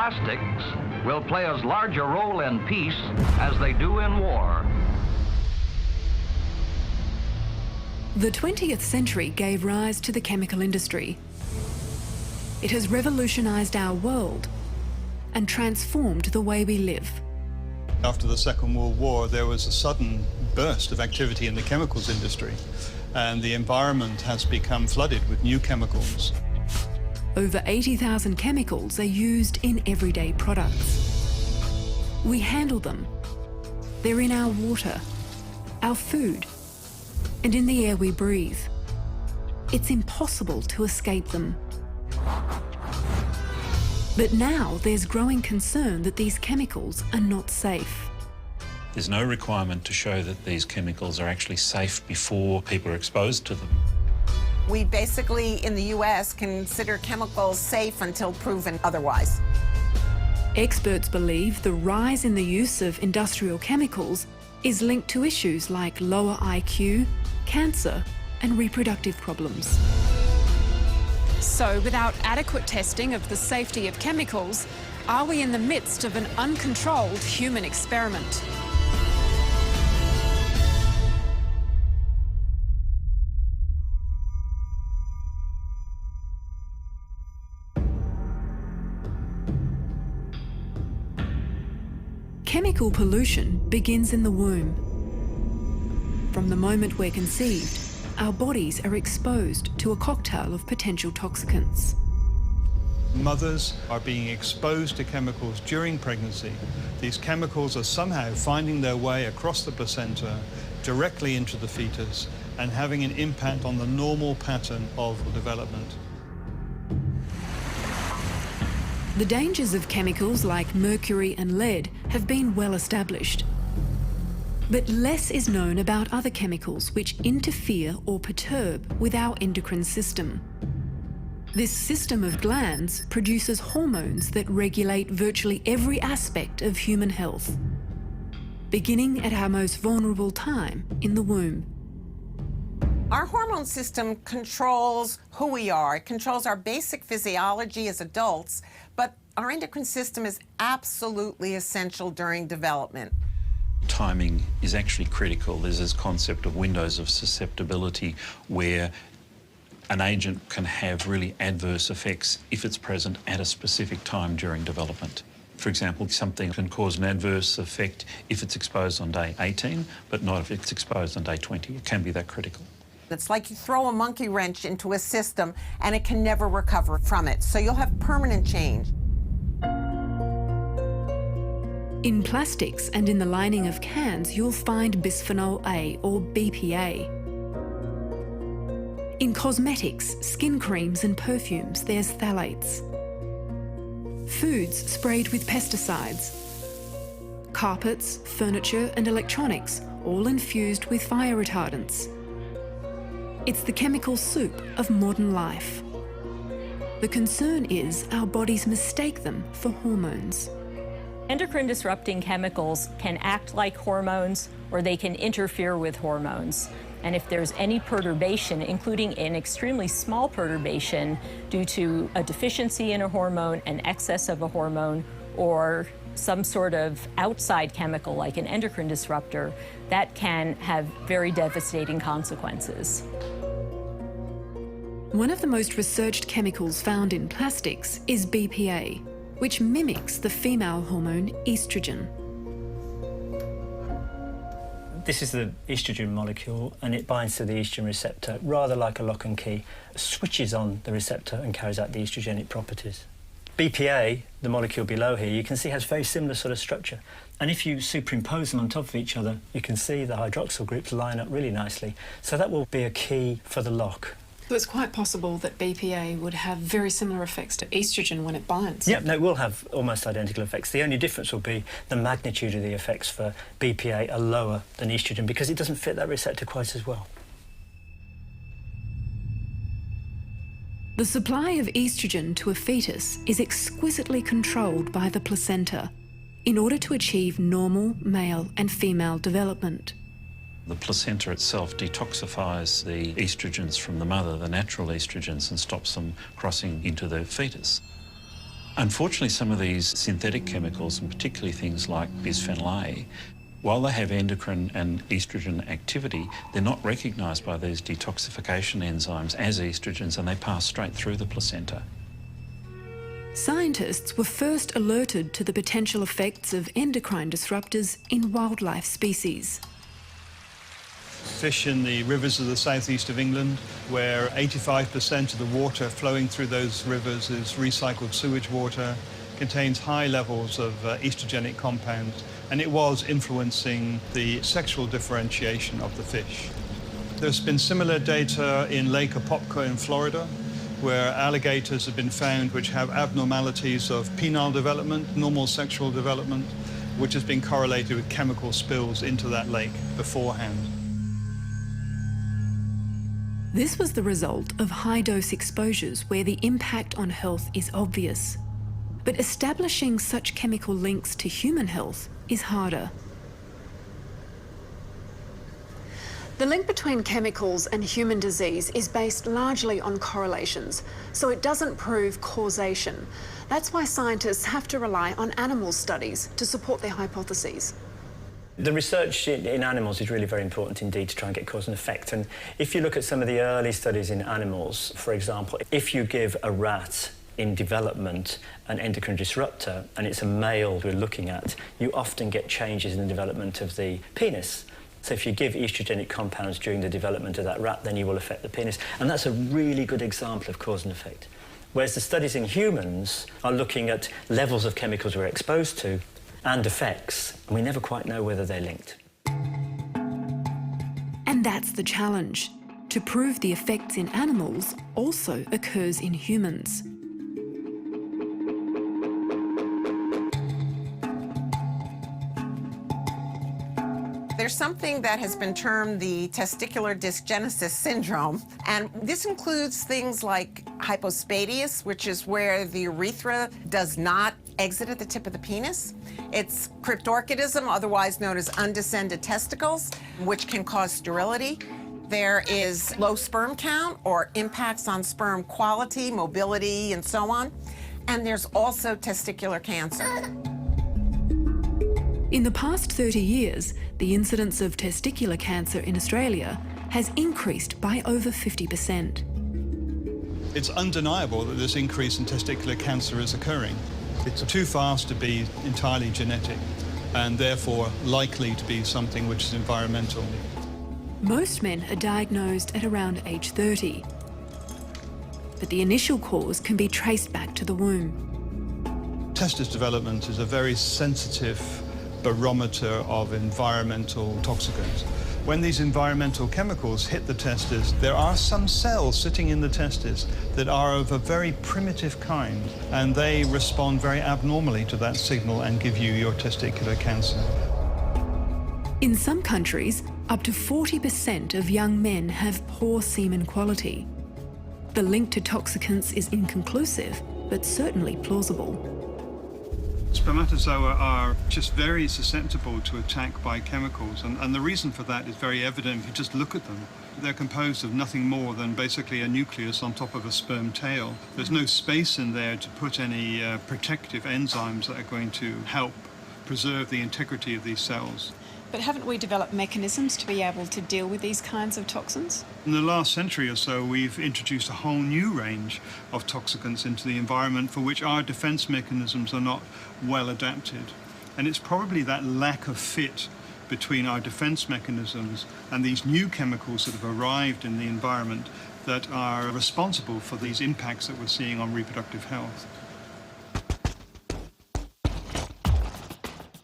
plastics will play as large a role in peace as they do in war. The 20th century gave rise to the chemical industry. It has revolutionised our world and transformed the way we live. After the Second World War, there was a sudden burst of activity in the chemicals industry, and the environment has become flooded with new chemicals. Over 80,000 chemicals are used in everyday products. We handle them. They're in our water, our food, and in the air we breathe. It's impossible to escape them. But now there's growing concern that these chemicals are not safe. There's no requirement to show that these chemicals are actually safe before people are exposed to them. We basically, in the US, consider chemicals safe until proven otherwise. Experts believe the rise in the use of industrial chemicals is linked to issues like lower IQ, cancer, and reproductive problems. So, without adequate testing of the safety of chemicals, are we in the midst of an uncontrolled human experiment? Chemical pollution begins in the womb. From the moment we're conceived, our bodies are exposed to a cocktail of potential toxicants. Mothers are being exposed to chemicals during pregnancy. These chemicals are somehow finding their way across the placenta, directly into the fetus, and having an impact on the normal pattern of development. The dangers of chemicals like mercury and lead have been well established. But less is known about other chemicals which interfere or perturb with our endocrine system. This system of glands produces hormones that regulate virtually every aspect of human health, beginning at our most vulnerable time in the womb. Our hormone system controls who we are. It controls our basic physiology as adults, but our endocrine system is absolutely essential during development. Timing is actually critical. There's this concept of windows of susceptibility where an agent can have really adverse effects if it's present at a specific time during development. For example, something can cause an adverse effect if it's exposed on day 18, but not if it's exposed on day 20. It can be that critical. It's like you throw a monkey wrench into a system and it can never recover from it. So you'll have permanent change. In plastics and in the lining of cans, you'll find bisphenol A or BPA. In cosmetics, skin creams and perfumes, there's phthalates. Foods sprayed with pesticides. Carpets, furniture and electronics, all infused with fire retardants. It's the chemical soup of modern life. The concern is our bodies mistake them for hormones. Endocrine disrupting chemicals can act like hormones or they can interfere with hormones. And if there's any perturbation, including an extremely small perturbation due to a deficiency in a hormone, an excess of a hormone, or some sort of outside chemical like an endocrine disruptor, that can have very devastating consequences. One of the most researched chemicals found in plastics is BPA, which mimics the female hormone estrogen. This is the estrogen molecule, and it binds to the estrogen receptor, rather like a lock and key, switches on the receptor and carries out the estrogenic properties. BPA, the molecule below here, you can see has very similar sort of structure. And if you superimpose them on top of each other, you can see the hydroxyl groups line up really nicely. So that will be a key for the lock. So it's quite possible that BPA would have very similar effects to estrogen when it binds. Yep, no, it will have almost identical effects. The only difference will be the magnitude of the effects for BPA are lower than estrogen because it doesn't fit that receptor quite as well. The supply of estrogen to a fetus is exquisitely controlled by the placenta in order to achieve normal male and female development. The placenta itself detoxifies the estrogens from the mother, the natural estrogens, and stops them crossing into the fetus. Unfortunately, some of these synthetic chemicals, and particularly things like bisphenol A, while they have endocrine and estrogen activity, they're not recognised by these detoxification enzymes as estrogens, and they pass straight through the placenta. Scientists were first alerted to the potential effects of endocrine disruptors in wildlife species. Fish in the rivers of the southeast of England, where 85% of the water flowing through those rivers is recycled sewage water, contains high levels of estrogenic compounds, and it was influencing the sexual differentiation of the fish. There's been similar data in Lake Apopka in Florida, where alligators have been found which have abnormalities of penile development, normal sexual development, which has been correlated with chemical spills into that lake beforehand. This was the result of high-dose exposures where the impact on health is obvious. But establishing such chemical links to human health is harder. The link between chemicals and human disease is based largely on correlations, so it doesn't prove causation. That's why scientists have to rely on animal studies to support their hypotheses. The research in animals is really very important indeed to try and get cause and effect. And if you look at some of the early studies in animals, for example, if you give a rat in development an endocrine disruptor and it's a male we're looking at, you often get changes in the development of the penis. So if you give estrogenic compounds during the development of that rat, then you will affect the penis. And that's a really good example of cause and effect. Whereas the studies in humans are looking at levels of chemicals we're exposed to and effects, and we never quite know whether they're linked. And that's the challenge. To prove the effects in animals also occurs in humans. There's something that has been termed the testicular dysgenesis syndrome, and this includes things like hypospadias, which is where the urethra does not exit at the tip of the penis. It's cryptorchidism, otherwise known as undescended testicles, which can cause sterility. There is low sperm count or impacts on sperm quality, mobility, and so on. And there's also testicular cancer. In the past 30 years, the incidence of testicular cancer in Australia has increased by over 50%. It's undeniable that this increase in testicular cancer is occurring. It's too fast to be entirely genetic and therefore likely to be something which is environmental. Most men are diagnosed at around age 30, but the initial cause can be traced back to the womb. Testis development is a very sensitive barometer of environmental toxicants. When these environmental chemicals hit the testis, there are some cells sitting in the testis that are of a very primitive kind, and they respond very abnormally to that signal and give you your testicular cancer. In some countries, up to 40% of young men have poor semen quality. The link to toxicants is inconclusive, but certainly plausible. Spermatozoa are just very susceptible to attack by chemicals, and the reason for that is very evident if you just look at them. They're composed of nothing more than basically a nucleus on top of a sperm tail. There's no space in there to put any protective enzymes that are going to help preserve the integrity of these cells. But haven't we developed mechanisms to be able to deal with these kinds of toxins? In the last century or so, we've introduced a whole new range of toxicants into the environment for which our defense mechanisms are not well adapted. And it's probably that lack of fit between our defense mechanisms and these new chemicals that have arrived in the environment that are responsible for these impacts that we're seeing on reproductive health.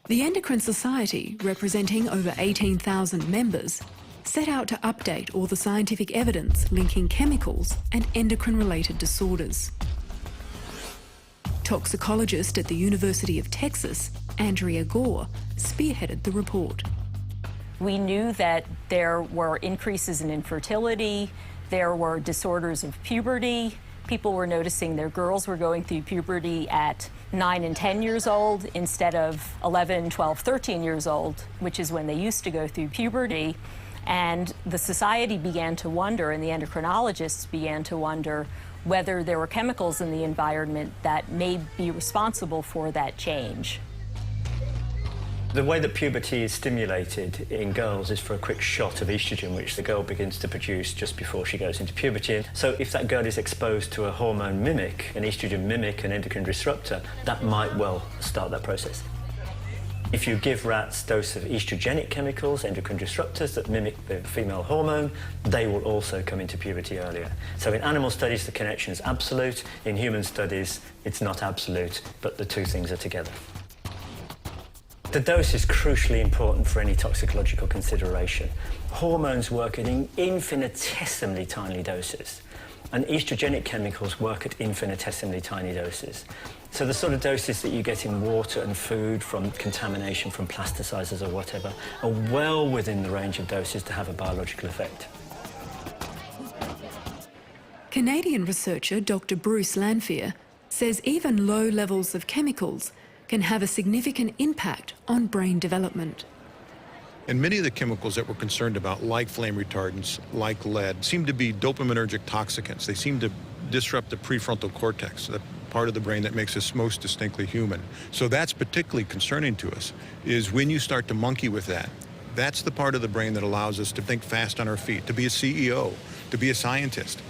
The Endocrine Society, representing over 18,000 members, set out to update all the scientific evidence linking chemicals and endocrine-related disorders. Toxicologist at the University of Texas, Andrea Gore, spearheaded the report. We knew that there were increases in infertility, there were disorders of puberty. People were noticing their girls were going through puberty at 9 and 10 years old instead of 11, 12, 13 years old, which is when they used to go through puberty. And the society began to wonder, and the endocrinologists began to wonder, whether there were chemicals in the environment that may be responsible for that change. The way that puberty is stimulated in girls is for a quick shot of estrogen, which the girl begins to produce just before she goes into puberty. So if that girl is exposed to a hormone mimic, an estrogen mimic, an endocrine disruptor, that might well start that process. If you give rats a dose of estrogenic chemicals, endocrine disruptors that mimic the female hormone, they will also come into puberty earlier. So in animal studies, the connection is absolute. In human studies, it's not absolute, but the two things are together. The dose is crucially important for any toxicological consideration. Hormones work in infinitesimally tiny doses, and estrogenic chemicals work at infinitesimally tiny doses. So the sort of doses that you get in water and food from contamination from plasticizers or whatever are well within the range of doses to have a biological effect. Canadian researcher Dr. Bruce Lanphier says even low levels of chemicals can have a significant impact on brain development. And many of the chemicals that we're concerned about, like flame retardants, like lead, seem to be dopaminergic toxicants. They seem to disrupt the prefrontal cortex, the part of the brain that makes us most distinctly human. So that's particularly concerning to us, is when you start to monkey with that. That's the part of the brain that allows us to think fast on our feet, to be a CEO, to be a scientist,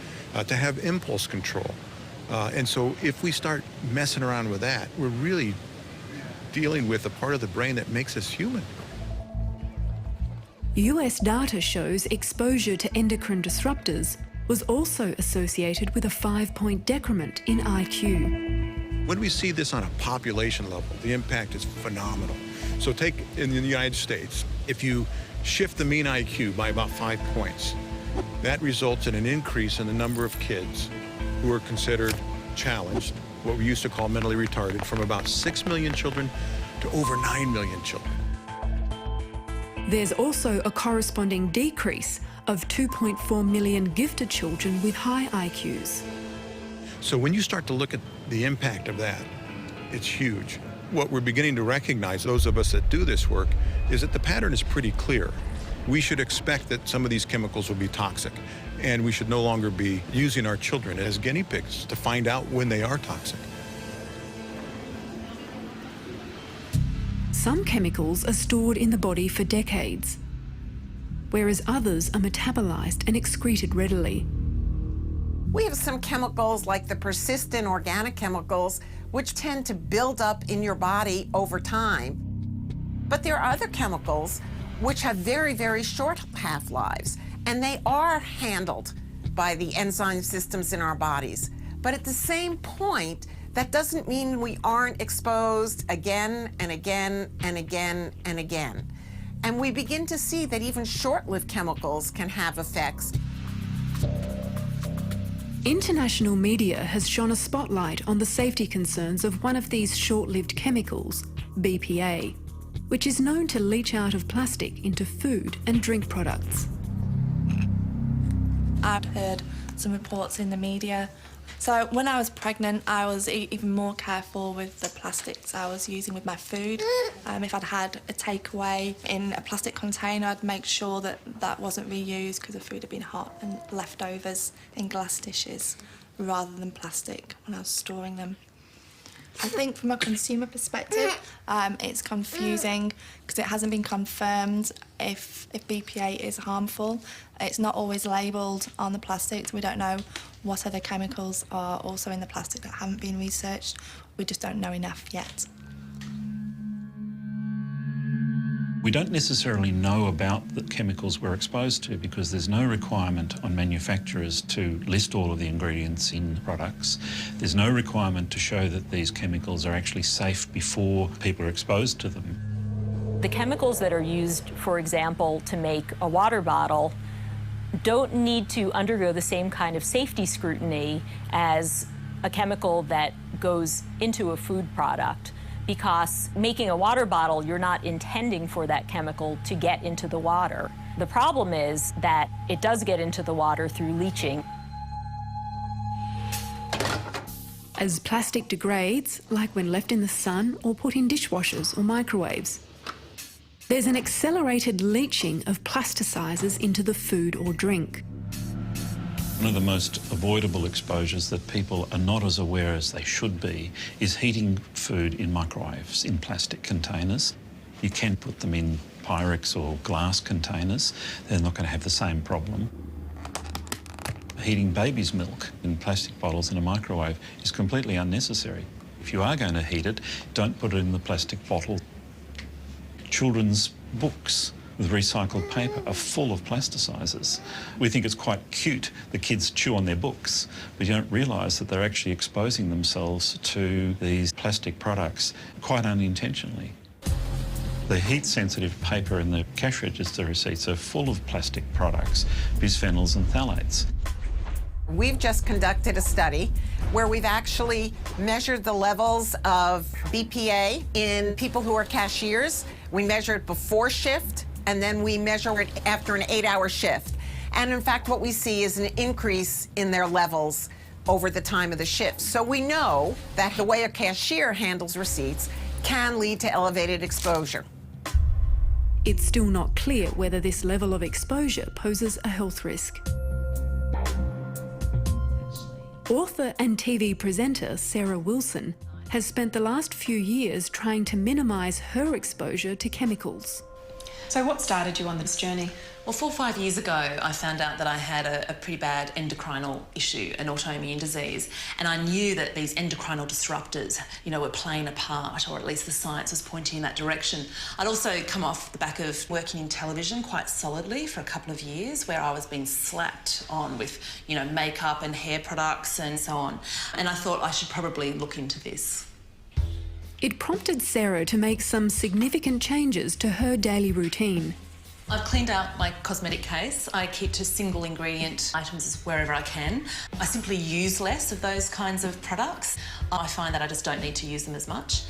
to have impulse control. And so if we start messing around with that, we're really dealing with a part of the brain that makes us human. US data shows exposure to endocrine disruptors was also associated with a 5-point decrement in IQ. When we see this on a population level, the impact is phenomenal. So take in the United States, if you shift the mean IQ by about 5 points, that results in an increase in the number of kids who are considered challenged, what we used to call mentally retarded, from about 6 million children to over 9 million children. There's also a corresponding decrease of 2.4 million gifted children with high IQs. So when you start to look at the impact of that, it's huge. What we're beginning to recognize, those of us that do this work, is that the pattern is pretty clear. We should expect that some of these chemicals will be toxic, and we should no longer be using our children as guinea pigs to find out when they are toxic. Some chemicals are stored in the body for decades, whereas others are metabolized and excreted readily. We have some chemicals like the persistent organic chemicals which tend to build up in your body over time. But there are other chemicals which have very, very short half-lives, and they are handled by the enzyme systems in our bodies. But at the same point, that doesn't mean we aren't exposed again and again and again and again. And we begin to see that even short-lived chemicals can have effects. International media has shone a spotlight on the safety concerns of one of these short-lived chemicals, BPA, which is known to leach out of plastic into food and drink products. I'd heard some reports in the media. So when I was pregnant, I was even more careful with the plastics I was using with my food. If I'd had a takeaway in a plastic container, I'd make sure that that wasn't reused because the food had been hot, and leftovers in glass dishes rather than plastic when I was storing them. I think from a consumer perspective, it's confusing because it hasn't been confirmed if BPA is harmful. It's not always labelled on the plastics. We don't know what other chemicals are also in the plastic that haven't been researched. We just don't know enough yet. We don't necessarily know about the chemicals we're exposed to because there's no requirement on manufacturers to list all of the ingredients in products. There's no requirement to show that these chemicals are actually safe before people are exposed to them. The chemicals that are used, for example, to make a water bottle don't need to undergo the same kind of safety scrutiny as a chemical that goes into a food product. Because making a water bottle, you're not intending for that chemical to get into the water. The problem is that it does get into the water through leaching. As plastic degrades, like when left in the sun or put in dishwashers or microwaves, there's an accelerated leaching of plasticizers into the food or drink. One of the most avoidable exposures that people are not as aware as they should be is heating food in microwaves in plastic containers. You can put them in Pyrex or glass containers. They're not going to have the same problem. Heating baby's milk in plastic bottles in a microwave is completely unnecessary. If you are going to heat it, don't put it in the plastic bottle. Children's books with recycled paper are full of plasticizers. We think it's quite cute that kids chew on their books, but you don't realise that they're actually exposing themselves to these plastic products quite unintentionally. The heat-sensitive paper in the cash register receipts are full of plastic products, bisphenols and phthalates. We've just conducted a study where we've actually measured the levels of BPA in people who are cashiers. We measure it before shift, and then we measure it after an 8-hour shift. And in fact, what we see is an increase in their levels over the time of the shift. So we know that the way a cashier handles receipts can lead to elevated exposure. It's still not clear whether this level of exposure poses a health risk. Author and TV presenter Sarah Wilson has spent the last few years trying to minimise her exposure to chemicals. So what started you on this journey? Well, 4 or 5 years ago, I found out that I had a pretty bad endocrinal issue, an autoimmune disease, and I knew that these endocrinal disruptors, were playing a part, or at least the science was pointing in that direction. I'd also come off the back of working in television quite solidly for a couple of years, where I was being slapped on with, makeup and hair products and so on. And I thought I should probably look into this. It prompted Sarah to make some significant changes to her daily routine. I've cleaned out my cosmetic case. I keep to single ingredient items wherever I can. I simply use less of those kinds of products. I find that I just don't need to use them as much.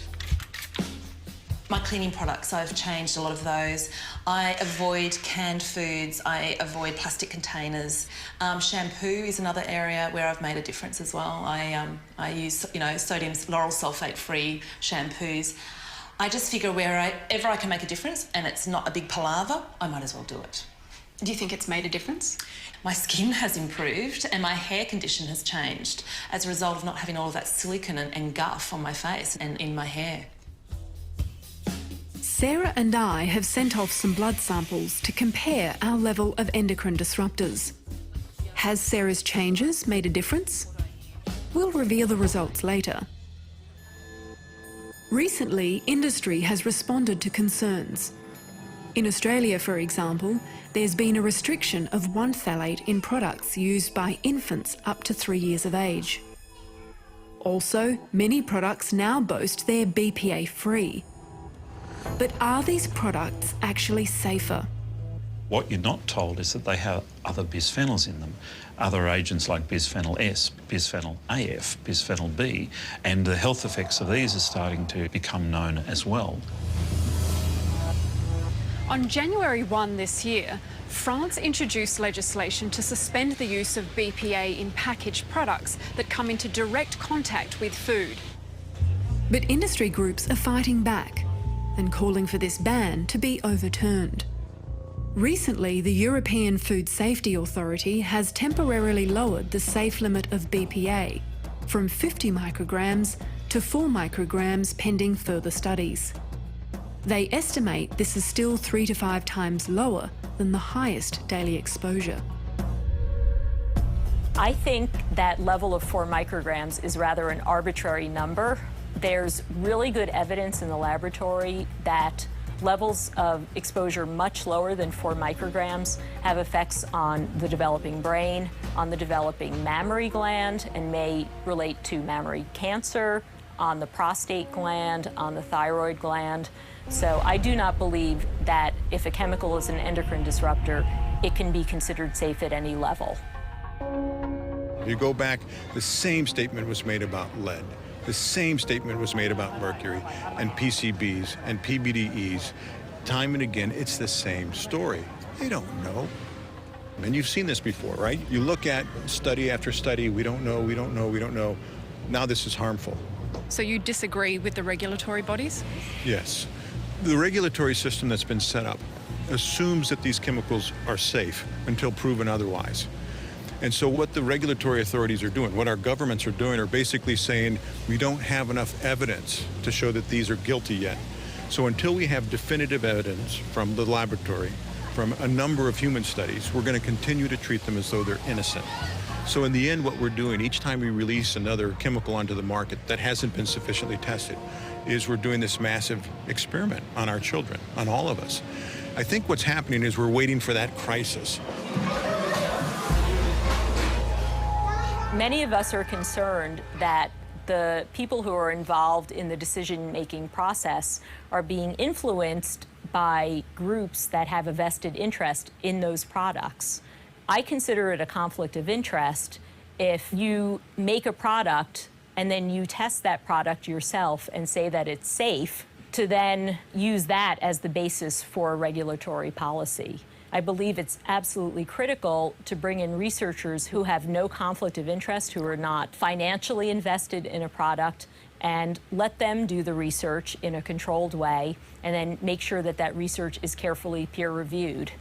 My cleaning products, I've changed a lot of those. I avoid canned foods. I avoid plastic containers. Shampoo is another area where I've made a difference as well. I use, sodium lauryl sulfate-free shampoos. I just figure wherever I can make a difference and it's not a big palaver, I might as well do it. Do you think it's made a difference? My skin has improved and my hair condition has changed as a result of not having all of that silicone and guff on my face and in my hair. Sarah and I have sent off some blood samples to compare our level of endocrine disruptors. Has Sarah's changes made a difference? We'll reveal the results later. Recently, industry has responded to concerns. In Australia, for example, there's been a restriction of 1 phthalate in products used by infants up to 3 years of age. Also, many products now boast they're BPA-free. But are these products actually safer? What you're not told is that they have other bisphenols in them, other agents like bisphenol S, bisphenol AF, bisphenol B, and the health effects of these are starting to become known as well. On January 1 this year, France introduced legislation to suspend the use of BPA in packaged products that come into direct contact with food. But industry groups are fighting back and calling for this ban to be overturned. Recently, the European Food Safety Authority has temporarily lowered the safe limit of BPA from 50 micrograms to 4 micrograms pending further studies. They estimate this is still 3 to 5 times lower than the highest daily exposure. I think that level of 4 micrograms is rather an arbitrary number. There's really good evidence in the laboratory that levels of exposure much lower than 4 micrograms have effects on the developing brain, on the developing mammary gland, and may relate to mammary cancer, on the prostate gland, on the thyroid gland. So I do not believe that if a chemical is an endocrine disruptor, it can be considered safe at any level. You go back, the same statement was made about lead. The same statement was made about mercury and PCBs and PBDEs. Time and again, it's the same story. They don't know. And you've seen this before, right? You look at study after study, we don't know, we don't know, we don't know. Now this is harmful. So you disagree with the regulatory bodies? Yes. The regulatory system that's been set up assumes that these chemicals are safe until proven otherwise. And so what the regulatory authorities are doing, what our governments are doing, are basically saying we don't have enough evidence to show that these are guilty yet. So until we have definitive evidence from the laboratory, from a number of human studies, we're going to continue to treat them as though they're innocent. So in the end, what we're doing, each time we release another chemical onto the market that hasn't been sufficiently tested, is we're doing this massive experiment on our children, on all of us. I think what's happening is we're waiting for that crisis. Many of us are concerned that the people who are involved in the decision-making process are being influenced by groups that have a vested interest in those products. I consider it a conflict of interest if you make a product and then you test that product yourself and say that it's safe, to then use that as the basis for regulatory policy. I believe it's absolutely critical to bring in researchers who have no conflict of interest, who are not financially invested in a product, and let them do the research in a controlled way, and then make sure that that research is carefully peer-reviewed.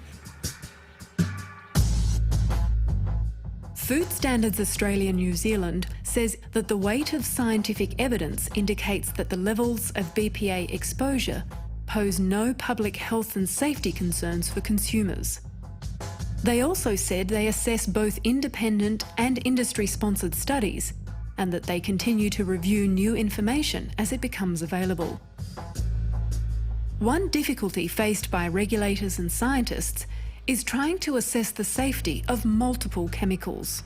Food Standards Australia New Zealand says that the weight of scientific evidence indicates that the levels of BPA exposure pose no public health and safety concerns for consumers. They also said they assess both independent and industry-sponsored studies, and that they continue to review new information as it becomes available. One difficulty faced by regulators and scientists is trying to assess the safety of multiple chemicals.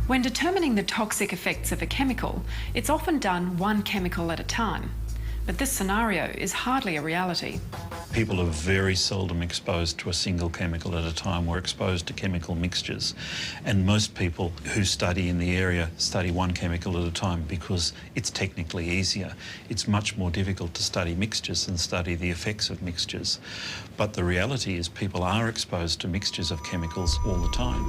When determining the toxic effects of a chemical, it's often done one chemical at a time. But this scenario is hardly a reality. People are very seldom exposed to a single chemical at a time. We're exposed to chemical mixtures. And most people who study in the area study one chemical at a time because it's technically easier. It's much more difficult to study mixtures than study the effects of mixtures. But the reality is people are exposed to mixtures of chemicals all the time.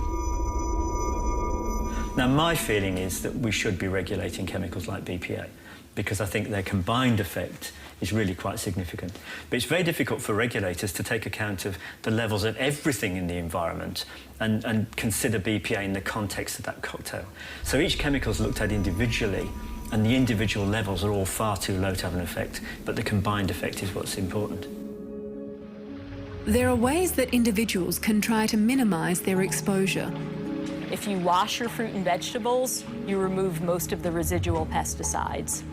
Now, my feeling is that we should be regulating chemicals like BPA, because I think their combined effect is really quite significant. But it's very difficult for regulators to take account of the levels of everything in the environment and consider BPA in the context of that cocktail. So each chemical is looked at individually, and the individual levels are all far too low to have an effect, but the combined effect is what's important. There are ways that individuals can try to minimise their exposure. If you wash your fruit and vegetables, you remove most of the residual pesticides.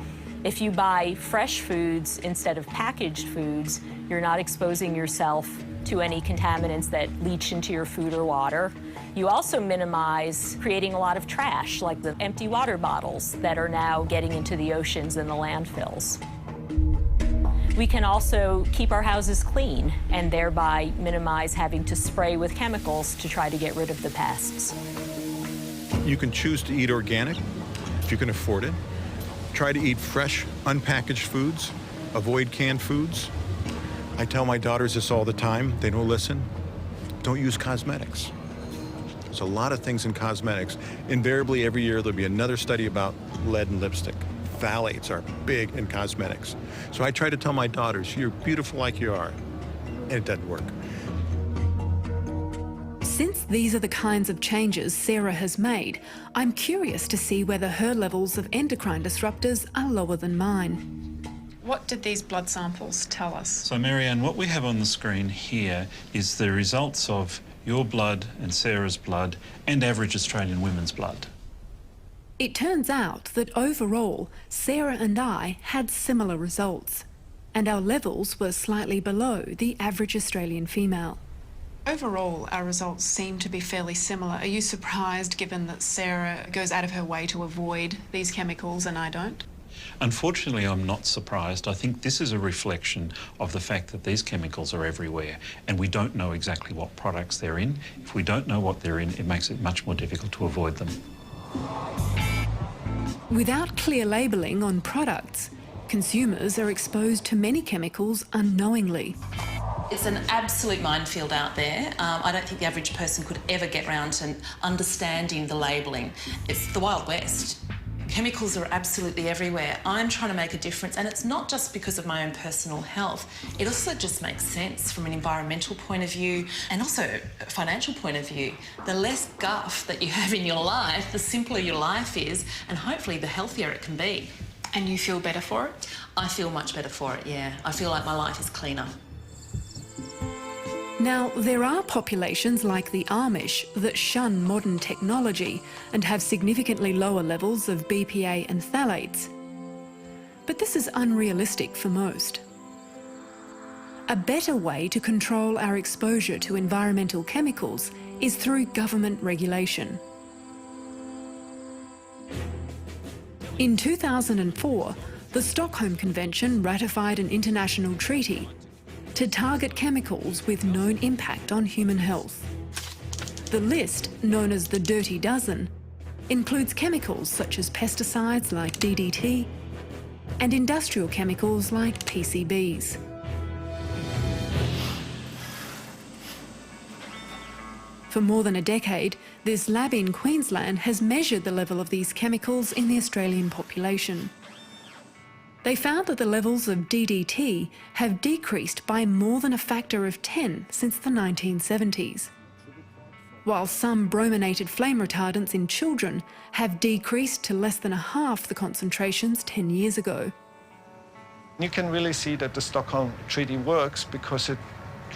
If you buy fresh foods instead of packaged foods, you're not exposing yourself to any contaminants that leach into your food or water. You also minimize creating a lot of trash, like the empty water bottles that are now getting into the oceans and the landfills. We can also keep our houses clean and thereby minimize having to spray with chemicals to try to get rid of the pests. You can choose to eat organic if you can afford it. Try to eat fresh, unpackaged foods. Avoid canned foods. I tell my daughters this all the time. They don't listen. Don't use cosmetics. There's a lot of things in cosmetics. Invariably, every year there'll be another study about lead in lipstick. Phthalates are big in cosmetics. So I try to tell my daughters, you're beautiful like you are. And it doesn't work. Since these are the kinds of changes Sarah has made, I'm curious to see whether her levels of endocrine disruptors are lower than mine. What did these blood samples tell us? So, Marianne, what we have on the screen here is the results of your blood and Sarah's blood and average Australian women's blood. It turns out that overall, Sarah and I had similar results, and our levels were slightly below the average Australian female. Overall, our results seem to be fairly similar. Are you surprised given that Sarah goes out of her way to avoid these chemicals and I don't? Unfortunately, I'm not surprised. I think this is a reflection of the fact that these chemicals are everywhere and we don't know exactly what products they're in. If we don't know what they're in, it makes it much more difficult to avoid them. Without clear labelling on products, consumers are exposed to many chemicals unknowingly. It's an absolute minefield out there. I don't think the average person could ever get round to understanding the labelling. It's the Wild West. Chemicals are absolutely everywhere. I'm trying to make a difference, and it's not just because of my own personal health. It also just makes sense from an environmental point of view and also a financial point of view. The less guff that you have in your life, the simpler your life is, and hopefully the healthier it can be. And you feel better for it? I feel much better for it, yeah. I feel like my life is cleaner. Now, there are populations like the Amish that shun modern technology and have significantly lower levels of BPA and phthalates. But this is unrealistic for most. A better way to control our exposure to environmental chemicals is through government regulation. In 2004, the Stockholm Convention ratified an international treaty to target chemicals with known impact on human health. The list, known as the Dirty Dozen, includes chemicals such as pesticides like DDT and industrial chemicals like PCBs. For more than a decade, this lab in Queensland has measured the level of these chemicals in the Australian population. They found that the levels of DDT have decreased by more than a factor of 10 since the 1970s, while some brominated flame retardants in children have decreased to less than half the concentrations 10 years ago. You can really see that the Stockholm Treaty works because it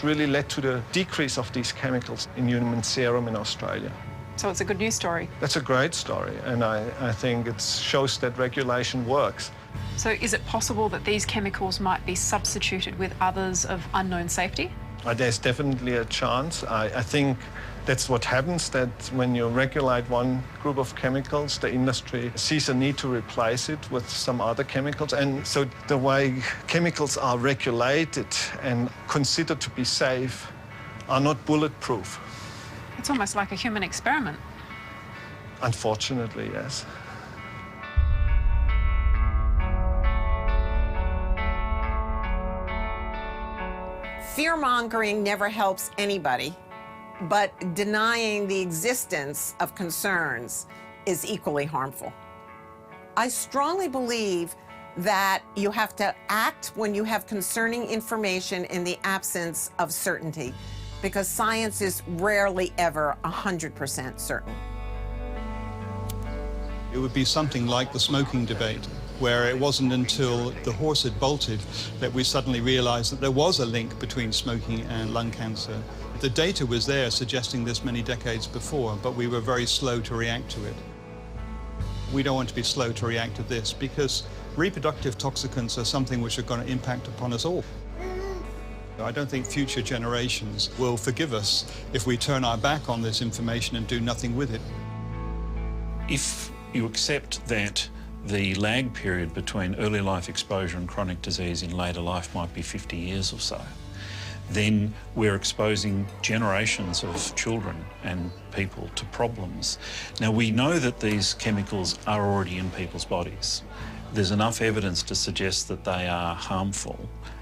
really led to the decrease of these chemicals in human serum in Australia. So it's a good news story. That's a great story, and I think it shows that regulation works. So is it possible that these chemicals might be substituted with others of unknown safety? There's definitely a chance. I think that's what happens, that when you regulate one group of chemicals, the industry sees a need to replace it with some other chemicals. And so the way chemicals are regulated and considered to be safe are not bulletproof. It's almost like a human experiment. Unfortunately, yes. Fear-mongering never helps anybody, but denying the existence of concerns is equally harmful. I strongly believe that you have to act when you have concerning information in the absence of certainty, because science is rarely ever 100% certain. It would be something like the smoking debate, where it wasn't until the horse had bolted that we suddenly realized that there was a link between smoking and lung cancer. The data was there suggesting this many decades before, but we were very slow to react to it. We don't want to be slow to react to this because reproductive toxicants are something which are going to impact upon us all. I don't think future generations will forgive us if we turn our back on this information and do nothing with it. If you accept that the lag period between early life exposure and chronic disease in later life might be 50 years or so, then we're exposing generations of children and people to problems. Now, we know that these chemicals are already in people's bodies. There's enough evidence to suggest that they are harmful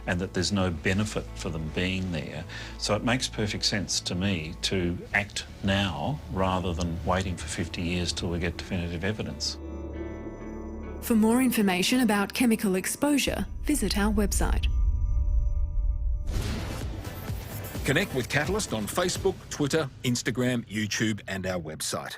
and that there's no benefit for them being there. So it makes perfect sense to me to act now rather than waiting for 50 years till we get definitive evidence. For more information about chemical exposure, visit our website. Connect with Catalyst on Facebook, Twitter, Instagram, YouTube and our website.